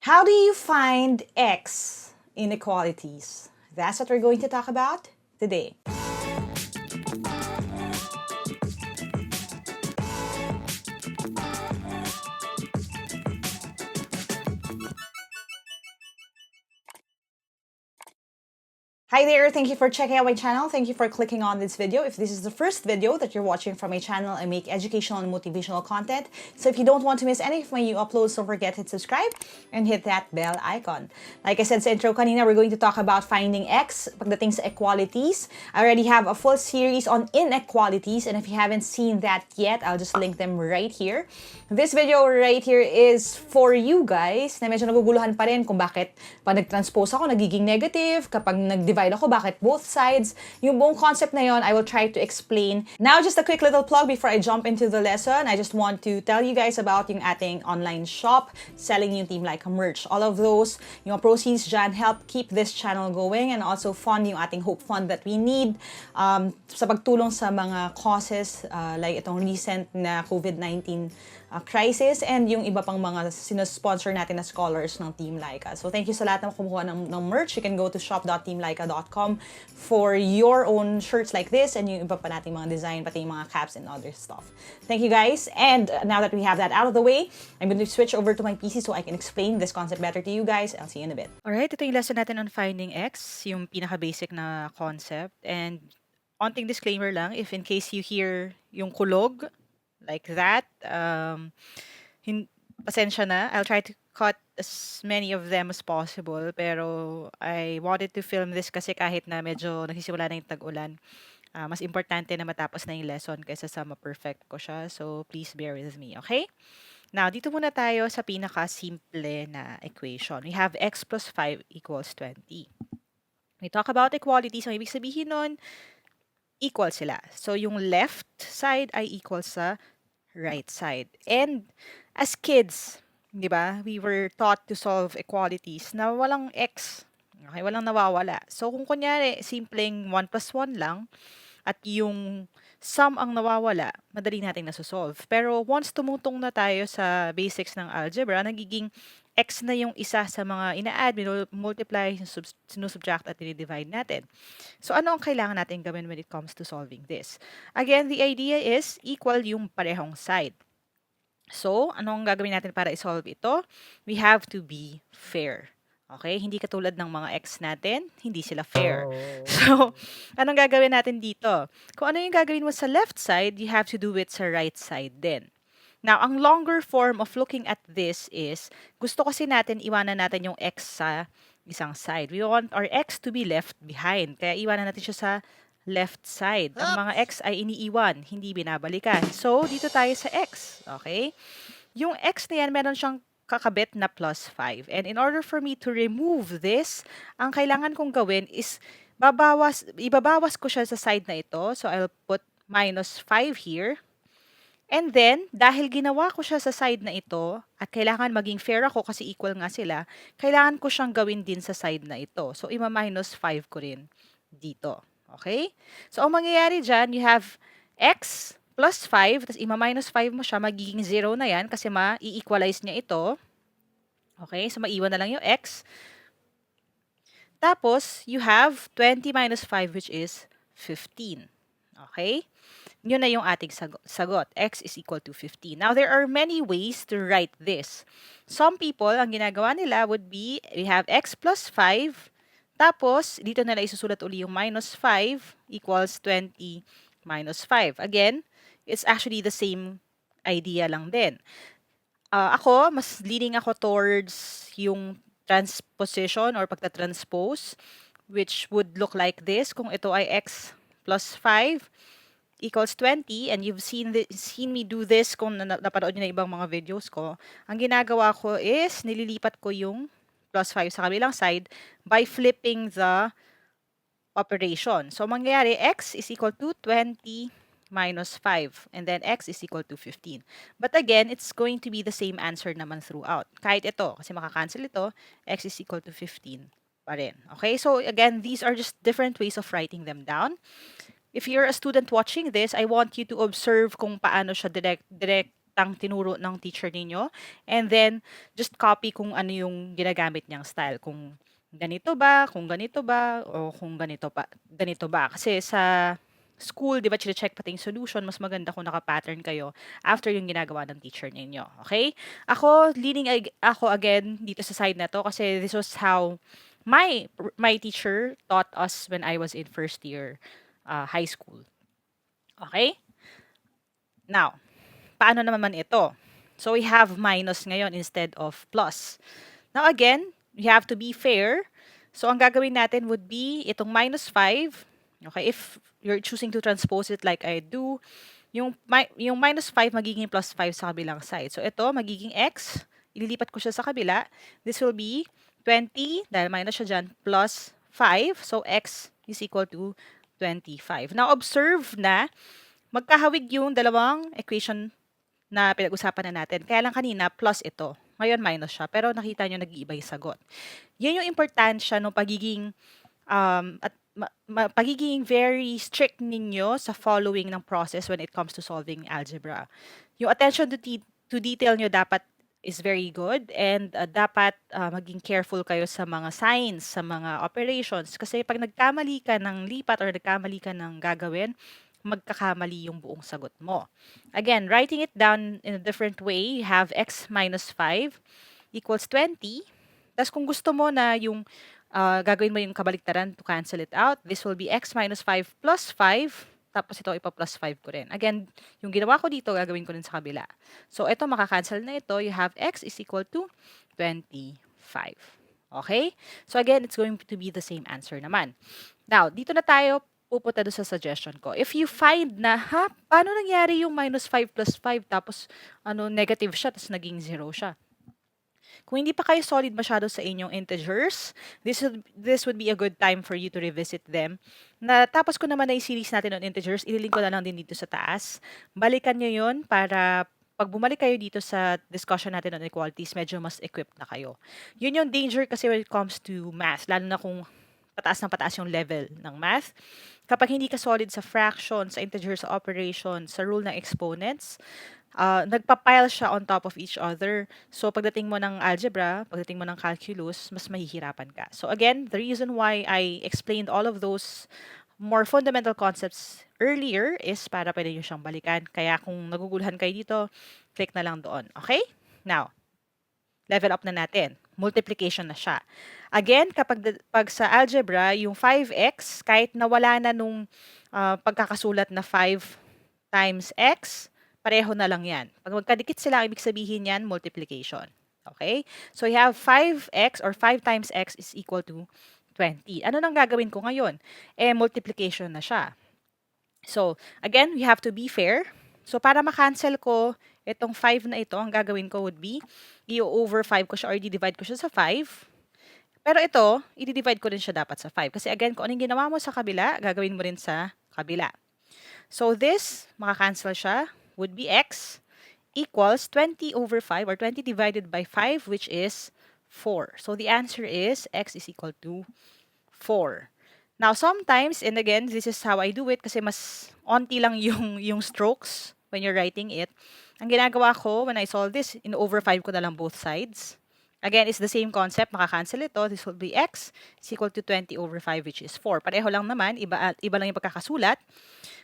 How do you find X inequalities? That's what we're going to talk about today. Hi there, thank you for checking out my channel. Thank you for clicking on this video. If this is the first video that you're watching from my channel, I make educational and motivational content. So if you don't want to miss any of my new uploads, don't forget to subscribe and hit that bell icon. Like I said sa intro kanina, we're going to talk about finding X pagdating sa equalities. I already have a full series on inequalities, and if you haven't seen that yet, I'll just link them right here. This video right here is for you guys na medyo naguguluhan pa rin kung bakit pag nag-transpose ako nagiging negative, kapag nag-divide ako bakit both sides. Yung buong concept na yon, I will try to explain. Now, just a quick little plug before I jump into the lesson. I just want to tell you guys about yung ating online shop, selling yung Team Lyqa merch. All of those, yung proceeds dyan help keep this channel going and also fund yung ating Hope Fund that we need sa pagtulong sa mga causes like itong recent na COVID-19 crisis and yung iba pang mga sinusponsor natin na scholars ng Team Lyqa. So thank you sa lahat na kumuha ng merch. You can go to shop.teamlyqa.com for your own shirts like this and yung iba pa nating mga design, pati yung mga caps and other stuff. Thank you guys. And now that we have that out of the way, I'm going to switch over to my PC so I can explain this concept better to you guys. I'll see you in a bit. Alright, ito yung lesson natin on finding X, yung pinaka-basic na concept. And onting disclaimer lang, if in case you hear yung kulog, like that, pasensya na. I'll try to cut as many of them as possible. Pero I wanted to film this kasi kahit na medyo nagsisimula na yung tag-ulan, mas importante na matapos na yung lesson kaysa sa ma-perfect ko siya. So, please bear with me, okay? Now, dito muna tayo sa pinaka-simple na equation. We have x plus 5 equals 20. We talk about equality. So, ibig sabihin nun, equal sila. So, yung left side ay equal sa right side. And as kids, di ba, we were taught to solve equalities na walang x. Okay, walang nawawala. So, kung kunyari, simpleng 1 plus 1 lang, at yung sum ang nawawala, madali nating nasosolve. Pero once tumutong na tayo sa basics ng algebra, nagiging x na yung isa sa mga ina-add, multiply, sinusubtract at dinidivide natin. So, ano ang kailangan natin gawin when it comes to solving this? Again, the idea is equal yung parehong side. So, anong gagawin natin para i-solve ito? We have to be fair. Okay? Hindi katulad ng mga x natin, hindi sila fair. So, anong gagawin natin dito? Kung ano yung gagawin mo sa left side, you have to do it sa right side din. Now, ang longer form of looking at this is, gusto kasi natin iwanan natin yung x sa isang side. We want our x to be left behind. Kaya iwanan natin siya sa left side. Ang mga x ay iniiwan, hindi binabalikan. So, dito tayo sa x. Okay? Yung x na yan, meron siyang kakabit na plus 5. And in order for me to remove this, ang kailangan kong gawin is ibabawas ko siya sa side na ito. So, I'll put minus 5 here. And then, dahil ginawa ko siya sa side na ito, at kailangan maging fair ako kasi equal nga sila, kailangan ko siyang gawin din sa side na ito. So, ima-minus 5 ko rin dito. Okay? So, ang mangyayari dyan, you have x plus 5, tapos ima-minus 5 mo siya, magiging 0 na yan kasi ma-equalize niya ito. Okay? So, maiwan na lang yung x. Tapos, you have 20 minus 5, which is 15. Okay? Yun na yung ating sagot. X is equal to 15. Now, there are many ways to write this. Some people, ang ginagawa nila would be, we have x plus 5, tapos, dito nila isusulat uli yung minus 5 equals 20 minus 5. Again, it's actually the same idea lang din. Ako, mas leaning ako towards yung transposition or pagta-transpose, which would look like this. Kung ito ay x plus 5, equals 20, and you've seen me do this kung napanood nyo na ibang mga videos ko, ang ginagawa ko is, nililipat ko yung plus 5 sa kabilang side by flipping the operation. So, mangyayari, x is equal to 20 minus 5, and then x is equal to 15. But again, it's going to be the same answer naman throughout. Kahit ito, kasi makakancel ito, x is equal to 15 pa rin. Okay, so again, these are just different ways of writing them down. If you're a student watching this, I want you to observe kung paano siya direkta direktang tinuro ng teacher ninyo. And then, just copy kung ano yung ginagamit niyang style. Kung ganito ba, o kung ganito ba. Kasi sa school, di ba, check pati yung solution, mas maganda kung naka-pattern kayo after yung ginagawa ng teacher ninyo. Okay? Ako, ako again dito sa side na to kasi this was how my teacher taught us when I was in first year high school. Okay? Now, paano naman ito? So, we have minus ngayon instead of plus. Now, again, we have to be fair. So, ang gagawin natin would be itong minus 5. Okay, if you're choosing to transpose it like I do, yung minus 5 magiging plus 5 sa kabilang side. So, ito magiging x. Ililipat ko siya sa kabila. This will be 20, dahil minus siya dyan, plus 5. So, x is equal to 25. Now, observe na magkahawig yung dalawang equation na pinag-usapan na natin. Kaya lang kanina, plus ito. Ngayon, minus siya. Pero nakita nyo, nag-iiba yung sagot. Yun yung importansya ng pagiging pagiging very strict ninyo sa following ng process when it comes to solving algebra. Yung attention to detail nyo dapat is very good and dapat maging careful kayo sa mga signs, sa mga operations. Kasi pag nagkamali ka ng lipat or nagkamali ka ng gagawin, magkakamali yung buong sagot mo. Again, writing it down in a different way, you have x minus 5 equals 20. Tapos kung gusto mo na yung gagawin mo yung kabaliktaran to cancel it out, this will be x minus 5 plus 5. Tapos ito, ipa-plus 5 ko rin. Again, yung ginawa ko dito, gagawin ko rin sa kabila. So, ito, makakancel na ito. You have x is equal to 25. Okay? So, again, it's going to be the same answer naman. Now, dito na tayo pupunta doon sa suggestion ko. If you find na, paano nangyari yung minus 5 plus 5 tapos negative siya, tapos naging 0 siya? Kung hindi pa kayo solid masyado sa inyong integers, this would be a good time for you to revisit them. Natapos ko naman na yung series natin on integers, ililink ko na lang din dito sa taas. Balikan nyo yun para pag bumalik kayo dito sa discussion natin on inequalities, medyo mas equipped na kayo. Yun yung danger kasi when it comes to math, lalo na kung pataas na pataas yung level ng math. Kapag hindi ka solid sa fractions, sa integers, sa operations, sa rule ng exponents, nagpa-pile siya on top of each other. So, pagdating mo ng algebra, pagdating mo ng calculus, mas mahihirapan ka. So, again, the reason why I explained all of those more fundamental concepts earlier is para pwede nyo siyang balikan. Kaya kung naguguluhan kayo dito, click na lang doon. Okay? Now, level up na natin. Multiplication na siya. Again, pag sa algebra, yung 5x, kahit nawala na nung pagkakasulat na 5 times x, pareho na lang yan. Pag magkadikit sila, ibig sabihin yan, multiplication. Okay? So, you have 5x or 5 times x is equal to 20. Ano nang gagawin ko ngayon? Multiplication na siya. So, again, we have to be fair. So, para ma-cancel ko itong 5 na ito, ang gagawin ko would be, i-over 5 ko siya or i-divide ko siya sa 5. Pero ito, i-divide ko rin siya dapat sa 5. Kasi again, kung anong ginawa mo sa kabila, gagawin mo rin sa kabila. So, this, maka-cancel siya, would be x equals 20 over 5 or 20 divided by 5, which is 4. So, the answer is x is equal to 4. Now, sometimes, and again, this is how I do it kasi mas onti lang yung strokes when you're writing it. Ang ginagawa ko, when I solve this, in over 5 ko na lang both sides. Again, it's the same concept. Maka-cancel ito. This will be x is equal to 20 over 5, which is 4. Pareho lang naman. Iba lang yung pagkakasulat.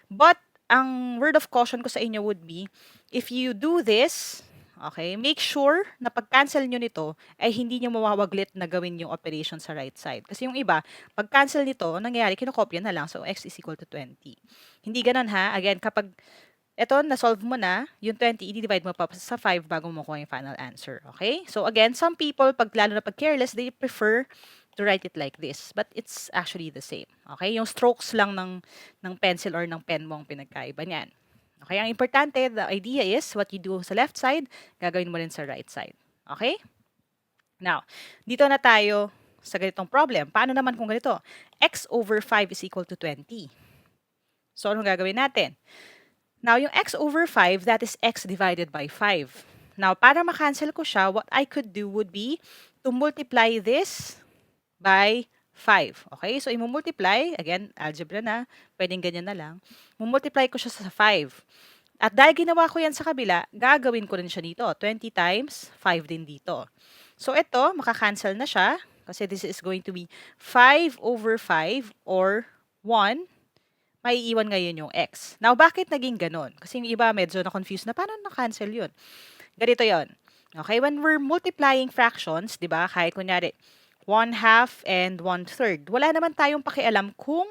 But, ang word of caution ko sa inyo would be, if you do this, okay, make sure na pag-cancel nyo nito, ay hindi nyo mawawaglit na gawin yung operation sa right side. Kasi yung iba, pag-cancel nito, nangyayari, kinokopya na lang. So, x is equal to 20. Hindi ganun ha. Again, kapag ito, na-solve mo na, yung 20, i-divide mo pa sa 5 bago mo kuha yung final answer. Okay? So, again, some people, lalo na pag careless, they prefer to write it like this. But it's actually the same. Okay? Yung strokes lang ng pencil or ng pen mo ang pinagkaiba niyan. Okay? Ang importante, the idea is, what you do sa left side, gagawin mo rin sa right side. Okay? Now, dito na tayo sa ganitong problem. Paano naman kung ganito? X over 5 is equal to 20. So, anong gagawin natin? Now, yung x over 5, that is x divided by 5. Now, para ma-cancel ko siya, what I could do would be to multiply this by 5. Okay? So, i-multiply, again, algebra na, pwedeng ganyan na lang. Multiply ko siya sa 5. At dahil ginawa ko yan sa kabila, gagawin ko rin siya dito. 20 times 5 din dito. So ito, makakancel na siya kasi this is going to be 5 over 5 or 1. Maiiwan ngayon yung x. Now, bakit naging ganon? Kasi yung iba medyo na-confused na paano na-cancel yun. Ganito yon. Okay, when we're multiplying fractions, di ba, kahit kunyari, 1/2 and 1/3, wala naman tayong pakialam kung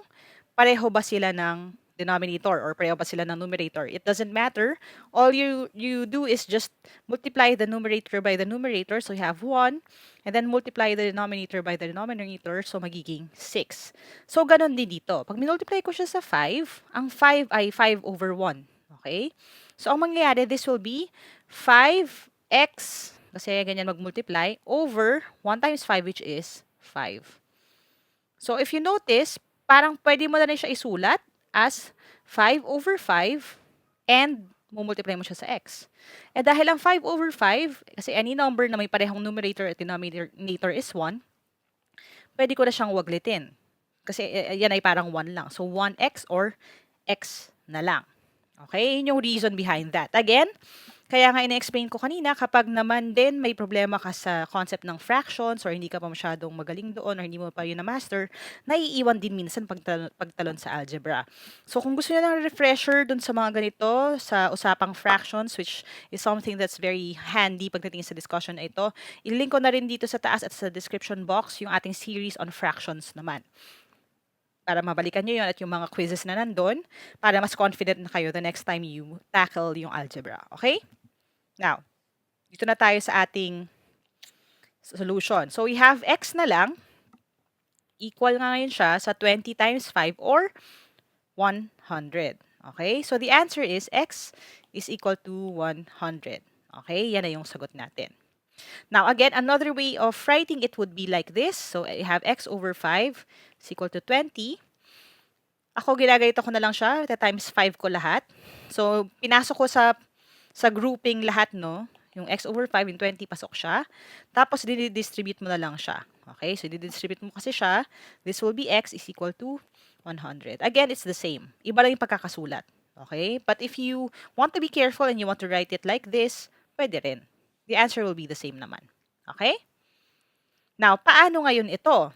pareho ba sila ng denominator or pareho ba sila ng numerator. It doesn't matter. All you do is just multiply the numerator by the numerator. So you have 1. And then multiply the denominator by the denominator. So magiging 6. So ganun din dito. Pag minultiply ko siya sa 5, ang 5 ay 5 over 1. Okay? So ang mangyayari, this will be 5x, kasi ganyan mag-multiply, over 1 times 5, which is 5. So if you notice, parang pwede mo na rin siya isulat as 5 over 5 and mumultiply mo siya sa x. Eh dahil ang 5 over 5, kasi any number na may parehong numerator at denominator is 1, pwede ko na siyang waglitin. Kasi yan ay parang 1 lang. So 1x or x na lang. Okay? Yun yung reason behind that. Again, kaya nga ina-explain ko kanina, kapag naman din may problema ka sa concept ng fractions or hindi ka pa masyadong magaling doon or hindi mo pa yun na-master, naiiwan din minsan pagtalon sa algebra. So kung gusto niyo ng refresher dun sa mga ganito, sa usapang fractions, which is something that's very handy pagdating sa discussion na ito, ilink ko na rin dito sa taas at sa description box yung ating series on fractions naman, para mabalikan nyo yun at yung mga quizzes na nandun, para mas confident na kayo the next time you tackle yung algebra. Okay? Now, dito na tayo sa ating solution. So, we have x na lang. Equal nga ngayon siya sa 20 times 5 or 100. Okay? So, the answer is x is equal to 100. Okay? Yan na yung sagot natin. Now, again, another way of writing it would be like this. So, I have x over 5 is equal to 20. Ako, ginaganito ko na lang siya. Times 5 ko lahat. So, pinasok ko sa grouping lahat, no? Yung x over 5 in 20, pasok siya. Tapos, didistribute mo na lang siya. Okay? So, didistribute mo kasi siya. This will be x is equal to 100. Again, it's the same. Iba lang yung pagkakasulat. Okay? But if you want to be careful and you want to write it like this, pwede rin. The answer will be the same naman. Okay? Now, paano ngayon ito?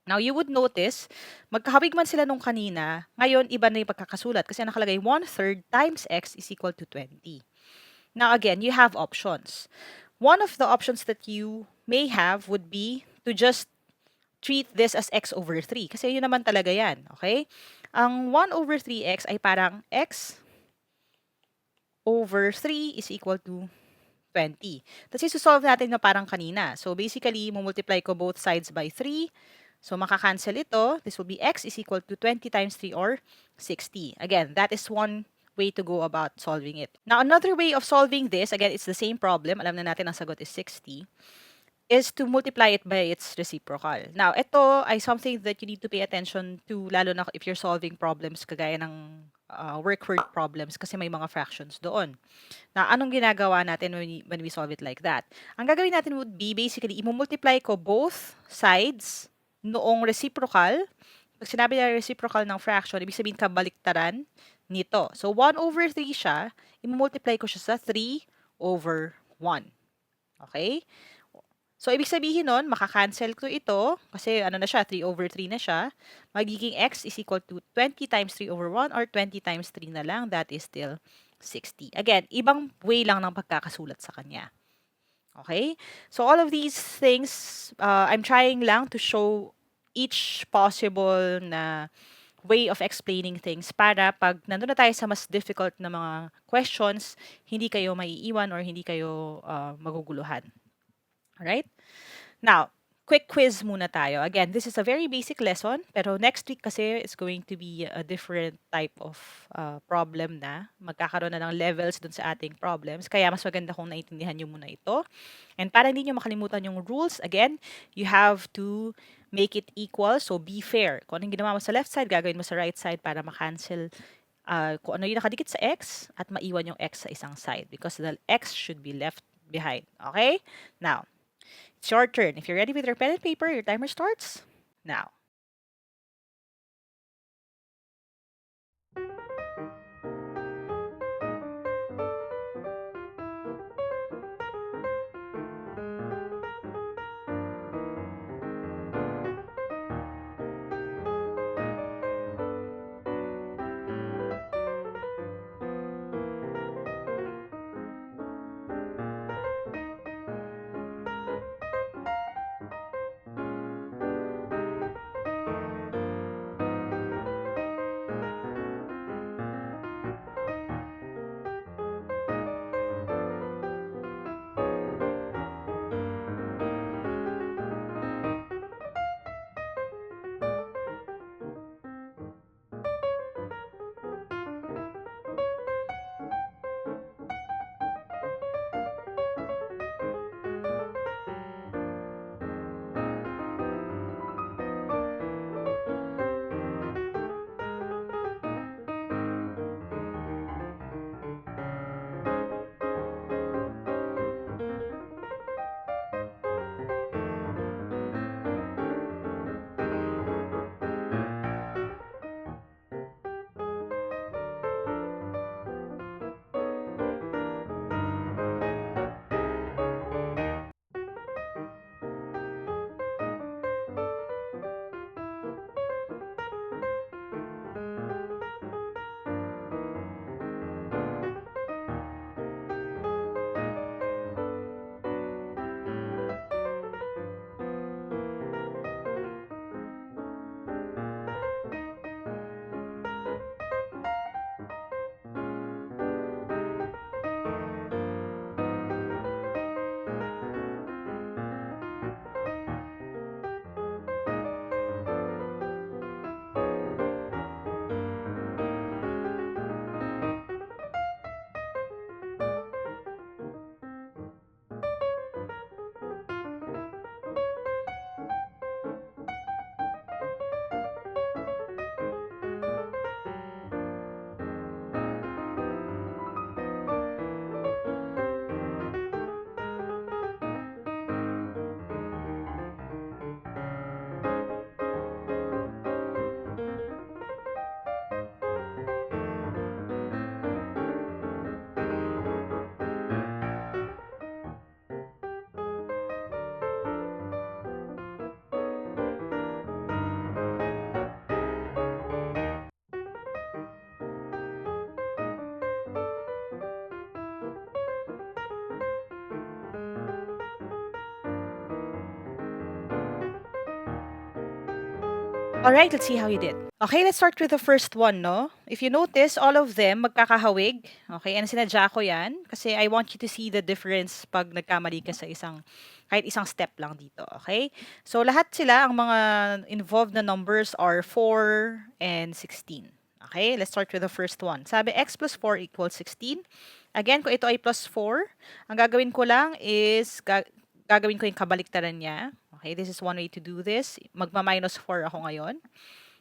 Now, you would notice, magkahawig man sila nung kanina, ngayon iba na yung pagkakasulat kasi nakalagay 1/3 times x is equal to 20. Now, again, you have options. One of the options that you may have would be to just treat this as x over 3 kasi yun naman talaga yan. Okay? Ang 1 over 3x ay parang x over 3 is equal to 20. Tapos isusolve natin na parang kanina. So basically, multiply ko both sides by 3. So makakancel ito. This will be x is equal to 20 times 3 or 60. Again, that is one way to go about solving it. Now, another way of solving this, again, it's the same problem. Alam na natin ang sagot is 60. Is to multiply it by its reciprocal. Now, ito ay something that you need to pay attention to, lalo na if you're solving problems kagaya ng work word problems kasi may mga fractions doon. Now, anong ginagawa natin when we solve it like that? Ang gagawin natin would be, basically, i-multiply ko both sides noong reciprocal. Pag sinabi na reciprocal ng fraction, ibig sabihin kabaliktaran nito. So, 1 over 3 siya, i-multiply ko siya sa 3 over 1. Okay? So, ibig sabihin nun, makakancel ko ito, kasi ano na siya, 3 over 3 na siya. Magiging x is equal to 20 times 3 over 1 or 20 times 3 na lang. That is still 60. Again, ibang way lang ng pagkakasulat sa kanya. Okay? So, all of these things, I'm trying lang to show each possible na way of explaining things para pag nandun na tayo sa mas difficult na mga questions, hindi kayo maiiwan or hindi kayo maguguluhan. Alright? Now, quick quiz muna tayo. Again, this is a very basic lesson, pero next week kasi it's going to be a different type of problem na. Magkakaroon na ng levels dun sa ating problems. Kaya mas maganda kung naintindihan nyo muna ito. And para hindi nyo makalimutan yung rules, again, you have to make it equal. So, be fair. Kung anong ginawa mo sa left side, gagawin mo sa right side para makancel kung ano yung nakadikit sa x at maiwan yung x sa isang side because the x should be left behind. Okay? Now, it's your turn. If you're ready with your pen and paper, your timer starts now. Alright, let's see how you did. Okay, let's start with the first one, no? If you notice, all of them magkakahawig. Okay, and sinadya ko yan kasi I want you to see the difference pag nagkamali ka sa kahit isang step lang dito. Okay? So, lahat sila, ang mga involved na numbers are 4 and 16. Okay, let's start with the first one. Sabi, x plus 4 equals 16. Again, kung ito ay plus 4, ang gagawin ko lang is, gagawin ko yung kabaliktaran niya. Okay, this is one way to do this. Magma-minus 4 ako ngayon.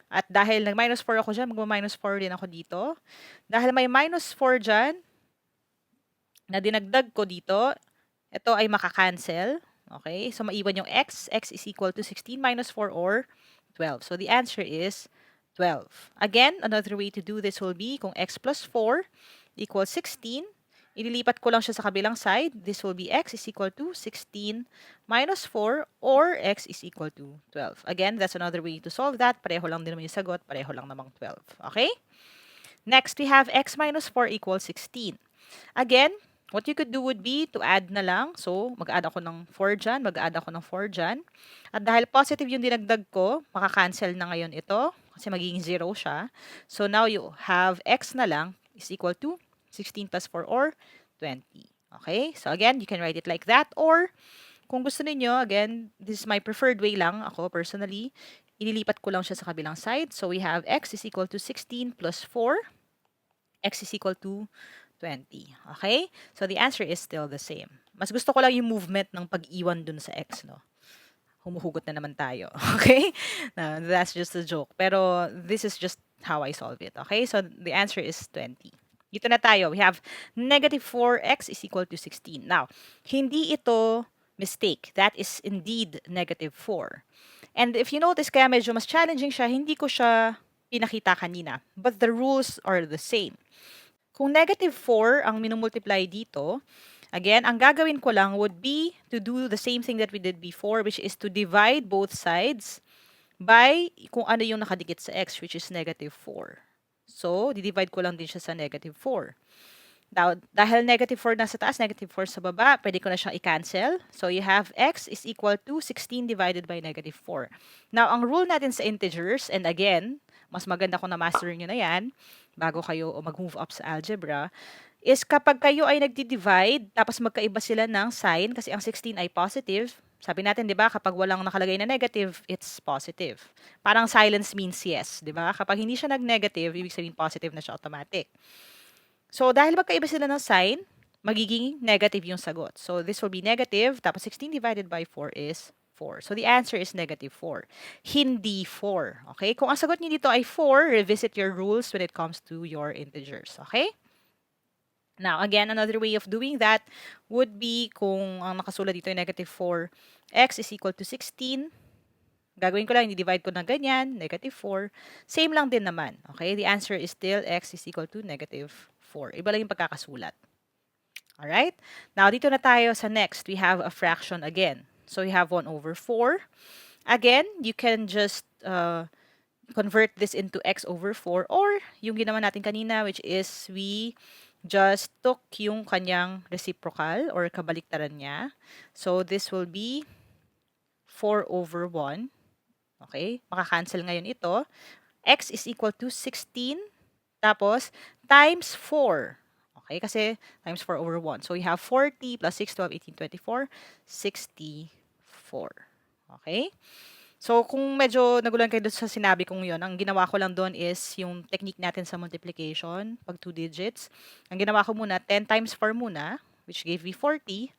At dahil nag-minus 4 ako dyan, magma-minus 4 din ako dito. Dahil may minus 4 dyan, na dinagdag ko dito, ito ay makakancel. Okay, so maiwan yung x. X is equal to 16 minus 4 or 12. So the answer is 12. Again, another way to do this will be kung x plus 4 equals 16, ililipat ko lang siya sa kabilang side. This will be x is equal to 16 minus 4 or x is equal to 12. Again, that's another way to solve that. Pareho lang din naman yung sagot. Pareho lang namang 12. Okay? Next, we have x minus 4 equals 16. Again, what you could do would be to add na lang. So, mag-add ako ng 4 dyan, mag-add ako ng 4 dyan. At dahil positive yung dinagdag ko, makakancel na ngayon ito kasi magiging 0 siya. So, now you have x na lang is equal to 16 plus 4 or 20. Okay? So, again, you can write it like that. Or, kung gusto niyo again, this is my preferred way lang, ako personally, ililipat ko lang siya sa kabilang side. So, we have x is equal to 16 plus 4. X is equal to 20. Okay? So, the answer is still the same. Mas gusto ko lang yung movement ng pag-iwan dun sa x, no? Humuhugot na naman tayo. Okay? No, that's just a joke. Pero, this is just how I solve it. Okay? So, the answer is 20. Dito na tayo. We have negative 4x is equal to 16. Now, hindi ito mistake. That is indeed negative 4. And if you notice, kaya medyo mas challenging siya, hindi ko siya pinakita kanina. But the rules are the same. Kung negative 4 ang minumultiply dito, again, ang gagawin ko lang would be to do the same thing that we did before, which is to divide both sides by kung ano yung nakadikit sa x, which is negative 4. So, di-divide ko lang din siya sa negative 4. Now, dahil negative 4 nasa taas, negative 4 sa baba, pwede ko na siyang i-cancel. So, you have x is equal to 16 divided by negative 4. Now, ang rule natin sa integers, and again, mas maganda kung na-master nyo na yan, bago kayo mag-move up sa algebra, is kapag kayo ay nagdi-divide, tapos magkaiba sila ng sign, kasi ang 16 ay positive, sabi natin, di ba, kapag walang nakalagay na negative, it's positive. Parang silence means yes, di ba? Kapag hindi siya nag-negative, ibig sabihin positive na siya automatic. So, dahil magkaiba sila ng sign, magiging negative yung sagot. So, this will be negative, tapos 16 divided by 4 is 4. So, the answer is negative 4. Hindi 4. Okay? Kung ang sagot niyo dito ay 4, revisit your rules when it comes to your integers. Okay? Now, again, another way of doing that would be kung ang nakasulat dito ay negative 4, x is equal to 16. Gagawin ko lang, i-divide ko na ganyan, negative 4. Same lang din naman. Okay? The answer is still x is equal to negative 4. Iba lang yung pagkakasulat. Alright? Now, dito na tayo sa next. We have a fraction again. So, we have 1 over 4. Again, you can just convert this into x over 4 or yung ginawa natin kanina, which is we just took yung kanyang reciprocal or kabaliktaran niya. So, this will be 4 over 1. Okay? Makakancel ngayon ito. X is equal to 16. Tapos, times 4. Okay? Kasi, times 4 over 1. So, we have 40 plus 6, 12, 18, 24, 64. Okay? So, kung medyo nagulan kayo doon sa sinabi kong yon, ang ginawa ko lang doon is yung technique natin sa multiplication, pag 2 digits. Ang ginawa ko muna, 10 times 4 muna, which gave me 40.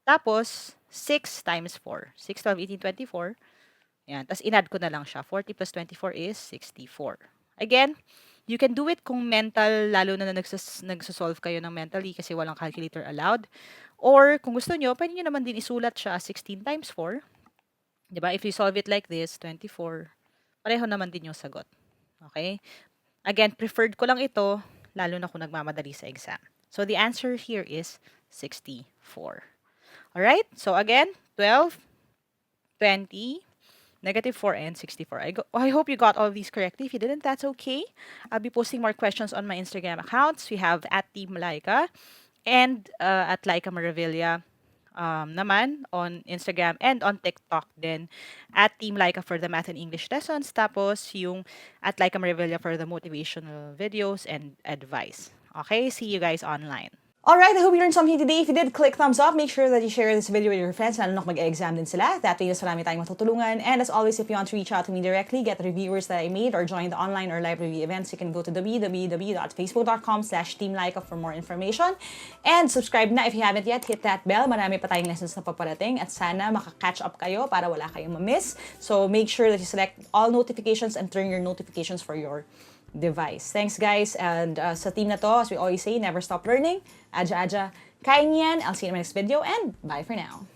Tapos, 6 times 4. 6, 12, 18, 24. Yan. Tapos, in-add ko na lang siya. 40 plus 24 is 64. Again, you can do it kung mental, lalo na nagsasolve kayo ng mentally kasi walang calculator allowed. Or, kung gusto nyo, pwede nyo naman din isulat siya 16 times 4. Diba? If you solve it like this, 24, pareho naman din yung sagot. Okay? Again, preferred ko lang ito, lalo na kung nagmamadali sa exam. So, the answer here is 64. Alright? So, again, 12, 20, negative 4, and 64. I hope you got all of these correctly. If you didn't, that's okay. I'll be posting more questions on my Instagram accounts. We have at Team Lyqa and at Lyqa Maravilla. naman on Instagram and on TikTok din at Team Lyqa for the math and English lessons. Tapos yung at Lyqa Marivilla for the motivational videos and advice. Okay, see you guys online. Alright, I hope you learned something today. If you did, click thumbs up. Make sure that you share this video with your friends lalo na kung mag-exam din sila. That way, mas marami tayong matutulungan. And as always, if you want to reach out to me directly, get the reviewers that I made, or join the online or live review events, you can go to www.facebook.com/teamlyqa for more information. And subscribe na if you haven't yet. Hit that bell. Marami pa tayong lessons na paparating. At sana maka-catch up kayo para wala kayong ma-miss. So make sure that you select all notifications and turn your notifications for your device. Thanks guys, and sa team na to, as we always say, never stop learning. Aja, kaya niyan. I'll see you in my next video, and bye for now.